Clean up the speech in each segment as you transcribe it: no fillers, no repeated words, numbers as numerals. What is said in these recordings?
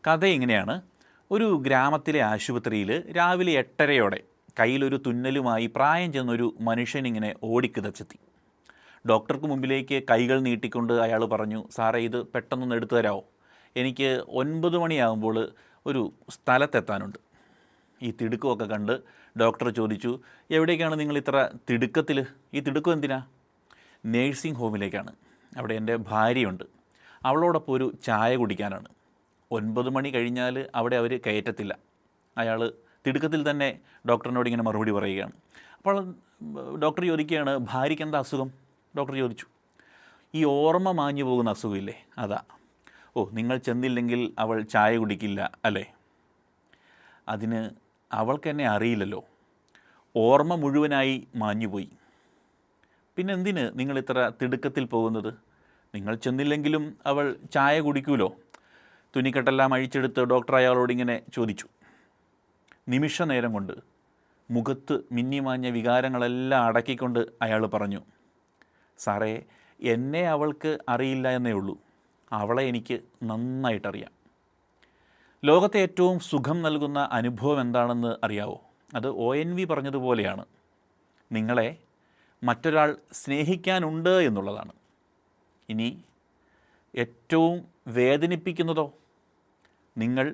കഥ ഇങ്ങനെയാണ്. ഒരു ഗ്രാമത്തിലെ ആശുപത്രിയിൽ രാവിലെ 8:30 കയ്യിലൊരു തുന്നലുമായി പ്രായം ചെന്നൊരു മനുഷ്യനിങ്ങനെ ഓടിക്കിതച്ചെത്തി. ഡോക്ടർക്ക് മുമ്പിലേക്ക് കൈകൾ നീട്ടിക്കൊണ്ട് അയാൾ പറഞ്ഞു, സാറേ ഇത് പെട്ടെന്നൊന്ന് എടുത്തു തരാമോ? എനിക്ക് 9 മണിയാകുമ്പോൾ ഒരു സ്ഥലത്തെത്താനുണ്ട്. ഈ തിടുക്കമൊക്കെ കണ്ട് ഡോക്ടർ ചോദിച്ചു, എവിടേക്കാണ് നിങ്ങൾ ഇത്ര തിടുക്കത്തിൽ? ഈ തിടുക്കം എന്തിനാ? നേഴ്സിംഗ് ഹോമിലേക്കാണ്. അവിടെ എൻ്റെ ഭാര്യയുണ്ട്, അവളോടൊപ്പം ഒരു ചായ കുടിക്കാനാണ്. 9 മണി കഴിഞ്ഞാൽ അവിടെ അവർ കയറ്റത്തില്ല. അയാൾ തിടുക്കത്തിൽ തന്നെ ഡോക്ടറിനോട് ഇങ്ങനെ മറുപടി പറയുകയാണ്. അപ്പോൾ ഡോക്ടർ ചോദിക്കുകയാണ്, ഭാര്യയ്ക്ക് എന്താ അസുഖം? ഡോക്ടർ ചോദിച്ചു. ഈ ഓർമ്മ മാഞ്ഞു പോകുന്ന അസുഖമില്ലേ, അതാ. ഓ, നിങ്ങൾ ചെന്നില്ലെങ്കിൽ അവൾ ചായ കുടിക്കില്ല അല്ലേ? അതിന് അവൾക്ക് എന്നെ അറിയില്ലല്ലോ, ഓർമ്മ മുഴുവനായി മാഞ്ഞുപോയി. പിന്നെ എന്തിന് നിങ്ങൾ ഇത്ര തിടുക്കത്തിൽ പോകുന്നത്? നിങ്ങൾ ചെന്നില്ലെങ്കിലും അവൾ ചായ കുടിക്കുമല്ലോ. തുണിക്കെട്ടെല്ലാം അഴിച്ചെടുത്ത് ഡോക്ടർ അയാളോടിങ്ങനെ ചോദിച്ചു. നിമിഷ നേരം കൊണ്ട് മുഖത്ത് മിന്നിമാഞ്ഞ വികാരങ്ങളെല്ലാം അടക്കിക്കൊണ്ട് അയാൾ പറഞ്ഞു, സാറേ, എന്നെ അവൾക്ക് അറിയില്ല എന്നേ ഉള്ളൂ, അവളെ എനിക്ക് നന്നായിട്ടറിയാം. ലോകത്തെ ഏറ്റവും സുഖം നൽകുന്ന അനുഭവം എന്താണെന്ന് അറിയാവോ? അത് ONV പറഞ്ഞതുപോലെയാണ്, നിങ്ങളെ മറ്റൊരാൾ സ്നേഹിക്കാനുണ്ട് എന്നുള്ളതാണ്. ഇനി ഏറ്റവും വേദനിപ്പിക്കുന്നതോ, നിങ്ങൾ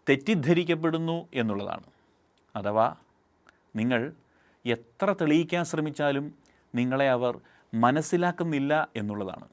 തെറ്റിദ്ധരിക്കപ്പെടുന്നു എന്നുള്ളതാണ്. അഥവാ നിങ്ങൾ എത്ര തെളിയിക്കാൻ ശ്രമിച്ചാലും നിങ്ങളെ അവർ മനസ്സിലാക്കുന്നില്ല എന്നുള്ളതാണ്.